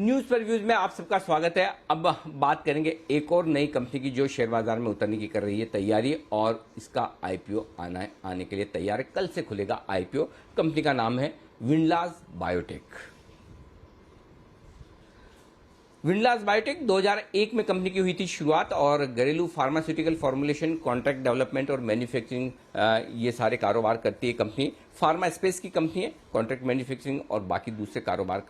News पर views में आप सबका स्वागत है। अब बात करेंगे एक और नई कंपनी की जो शेयर बाजार में उतरने की कर रही है तैयारी और इसका आईपीओ आने के लिए तैयार है। कल से खुलेगा आईपीओ। कंपनी का नाम है विनलास बायोटेक। विनलास बायोटेक 2001 में कंपनी की हुई थी शुरुआत और घरेलू फार्मास्यूटिकल फॉर्मुलेशन, कॉन्ट्रैक्ट डेवलपमेंट और मैन्युफैक्चरिंग ये सारे कारोबार करती है कंपनी। फार्मा स्पेस की कंपनी है, कॉन्ट्रैक्ट मैन्युफैक्चरिंग और बाकी दूसरे कारोबार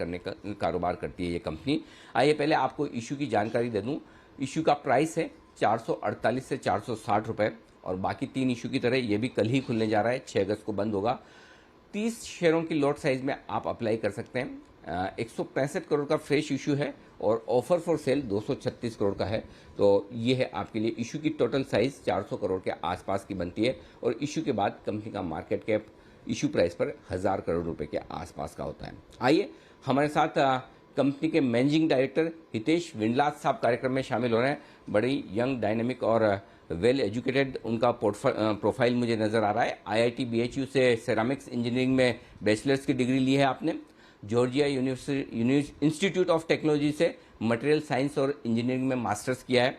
करती है ये कंपनी। आइए पहले आपको इशू की जानकारी दे दूं। इशू का प्राइस है 448 से 460 रुपये और बाकी 3 इशू की तरह ये भी कल ही खुलने जा रहा है। 6 अगस्त को बंद होगा। 30 शेयरों की लॉट साइज में आप अप्लाई कर सकते हैं। 165 करोड़ का फ्रेश इशू है और ऑफर फॉर सेल 236 करोड़ का है। तो ये है आपके लिए इशू की टोटल साइज 400 करोड़ के आसपास की बनती है और इशू के बाद कंपनी का मार्केट कैप इशू प्राइस पर 1000 करोड़ रुपए के आसपास का होता है। आइए हमारे साथ कंपनी के मैनेजिंग डायरेक्टर हितेश विनलास साहब कार्यक्रम में शामिल हो रहे हैं। बड़ी यंग, डायनेमिक और वेल एजुकेटेड उनका प्रोफाइल मुझे नज़र आ रहा है। IIT BHU से सेरामिक्स इंजीनियरिंग में बैचलर्स की डिग्री ली है आपने। जॉर्जिया इंस्टीट्यूट ऑफ टेक्नोलॉजी से मटेरियल साइंस और इंजीनियरिंग में मास्टर्स किया है।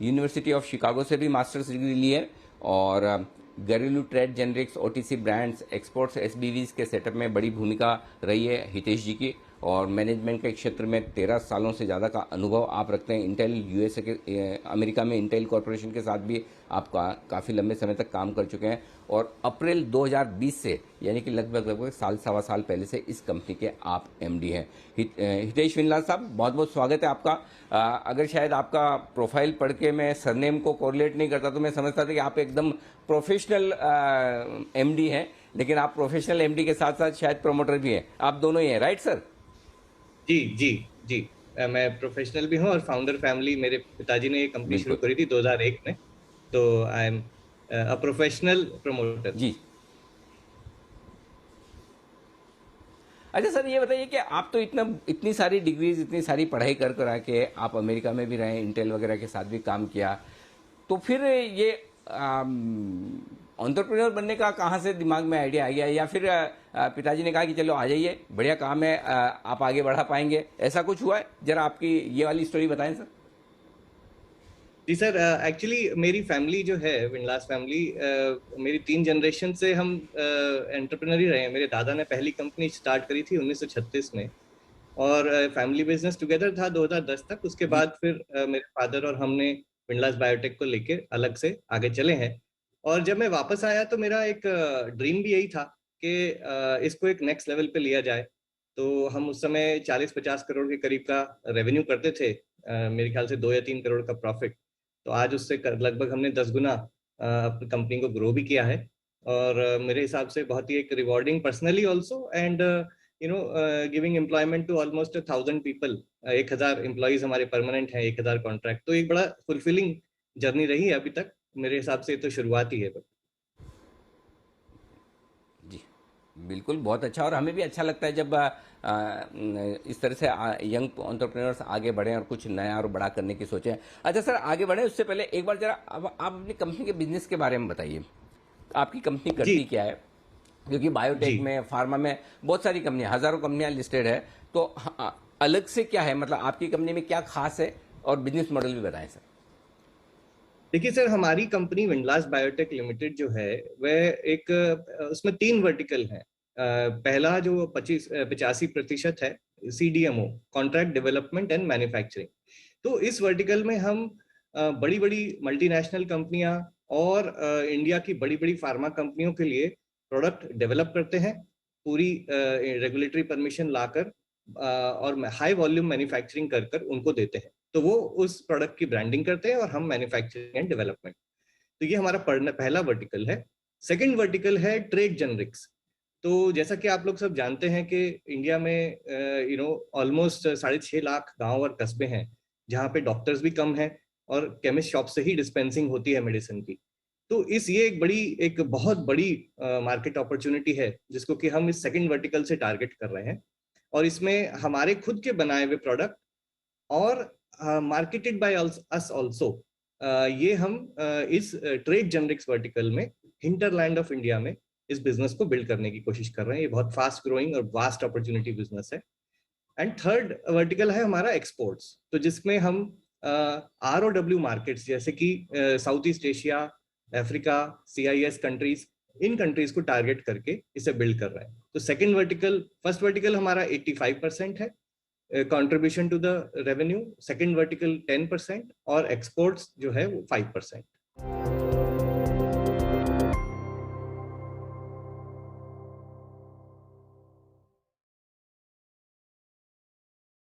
यूनिवर्सिटी ऑफ शिकागो से भी मास्टर्स डिग्री ली है और घरेलू trade, generics, OTC brands, exports, SBVs के सेटअप में बड़ी भूमिका रही है हितेश जी की और मैनेजमेंट के क्षेत्र में 13 सालों से ज़्यादा का अनुभव आप रखते हैं। इंटेल USA के अमेरिका में इंटेल कॉरपोरेशन के साथ भी आप काफ़ी लंबे समय तक काम कर चुके हैं और अप्रैल 2020 से यानी कि लगभग साल सवा साल पहले से इस कंपनी के आप MD हैं। हितेश विनलास साहब, बहुत बहुत स्वागत है आपका। अगर शायद आपका प्रोफाइल पढ़ के मैं सरनेम को कोरिलेट नहीं करता तो मैं समझता था कि आप एकदम प्रोफेशनल MD हैं, लेकिन आप प्रोफेशनल MD के साथ साथ शायद प्रमोटर भी हैं। आप दोनों ही हैं, राइट सर? जी जी जी। मैं प्रोफेशनल भी हूँ और फाउंडर फैमिली, मेरे पिताजी ने ये कंपनी शुरू करी थी 2001 में, तो I am a professional promoter ji. अच्छा सर, ये बताइए कि आप तो इतनी सारी डिग्रीज, इतनी सारी पढ़ाई कर आके आप अमेरिका में भी रहे, इंटेल वगैरह के साथ भी काम किया, तो फिर ये एंटरप्रेन्योर बनने का कहाँ से दिमाग में आइडिया आ गया? या फिर पिताजी ने कहा कि चलो आ जाइए, बढ़िया काम है, आप आगे बढ़ा पाएंगे, ऐसा कुछ हुआ है? जरा आपकी ये वाली स्टोरी बताएं सर। जी सर, एक्चुअली मेरी फैमिली जो है, विनलास फैमिली, मेरी 3 जनरेशन से हम एंटरप्रेन्योर ही रहे हैं। मेरे दादा ने पहली कंपनी स्टार्ट करी थी 1936 में और फैमिली बिजनेस टुगेदर था 2010 तक। उसके जी। बाद फिर मेरे फादर और हमने विनलास बायोटेक को लेके अलग से आगे चले हैं। और जब मैं वापस आया तो मेरा एक ड्रीम भी यही था कि इसको एक नेक्स्ट लेवल पे लिया जाए। तो हम उस समय 40-50 करोड़ के करीब का रेवेन्यू करते थे, मेरे ख्याल से 2 या 3 करोड़ का प्रॉफिट। तो आज उससे लगभग हमने 10 गुना अपनी कंपनी को ग्रो भी किया है और मेरे हिसाब से बहुत ही एक rewarding personally also and giving employment to almost 1000 people. 1000 employees हमारे परमानेंट हैं, 1000 कॉन्ट्रैक्ट। तो एक बड़ा फुलफिलिंग जर्नी रही है अभी तक। मेरे हिसाब से तो शुरुआत ही है। जी बिल्कुल, बहुत अच्छा। और हमें भी अच्छा लगता है जब इस तरह से यंग एंटरप्रेन्योर्स आगे बढ़ें और कुछ नया और बड़ा करने की सोचें। अच्छा सर, आगे बढ़ें उससे पहले एक बार जरा अब आप अपनी कंपनी के बिजनेस के बारे में बताइए। आपकी कंपनी जी करती क्या है? क्योंकि जी बायोटेक में, फार्मा में बहुत सारी कंपनियां, हजारों कंपनियां लिस्टेड है, तो अलग से क्या है, मतलब आपकी कंपनी में क्या खास है और बिजनेस मॉडल भी बताएं सर। देखिए सर, हमारी कंपनी विनलास बायोटेक लिमिटेड जो है वह एक उसमें 3 वर्टिकल हैं। पहला जो 85% है CDMO, contract development and manufacturing. तो इस वर्टिकल में हम बड़ी बड़ी मल्टीनेशनल कंपनियां और इंडिया की बड़ी बड़ी फार्मा कंपनियों के लिए प्रोडक्ट डेवलप करते हैं, पूरी रेगुलेटरी परमिशन लाकर और हाई वॉल्यूम मैन्युफैक्चरिंग कर कर उनको देते हैं। तो वो उस प्रोडक्ट की ब्रांडिंग करते हैं और हम मैन्युफैक्चरिंग एंड डेवलपमेंट। तो ये हमारा पहला वर्टिकल है। सेकंड वर्टिकल है ट्रेड जेनरिक्स। तो जैसा कि आप लोग सब जानते हैं कि इंडिया में ऑलमोस्ट 6.5 लाख गांव और कस्बे हैं जहाँ पे डॉक्टर्स भी कम हैं और केमिस्ट शॉप से ही डिस्पेंसिंग होती है मेडिसिन की। तो ये एक बहुत बड़ी मार्केट अपॉर्चुनिटी है जिसको कि हम इस सेकंड वर्टिकल से टारगेट कर रहे हैं। और इसमें हमारे खुद के बनाए हुए प्रोडक्ट और मार्केटेड बाय अस आल्सो, ये हम इस ट्रेड जेनरिक्स वर्टिकल में हिंटरलैंड ऑफ इंडिया में इस बिजनेस को बिल्ड करने की कोशिश कर रहे हैं। ये बहुत फास्ट ग्रोइंग और वास्ट अपॉर्चुनिटी बिजनेस है। एंड थर्ड वर्टिकल है हमारा एक्सपोर्ट्स, तो जिसमें हम ROW मार्केट्स जैसे कि South East Asia, Africa, CIS countries, इन कंट्रीज को टारगेट करके इसे बिल्ड कर रहे हैं। तो सेकंड वर्टिकल, फर्स्ट वर्टिकल हमारा 85% है contribution to the revenue, second vertical 10% और एक्सपोर्ट्स जो है वो 5%।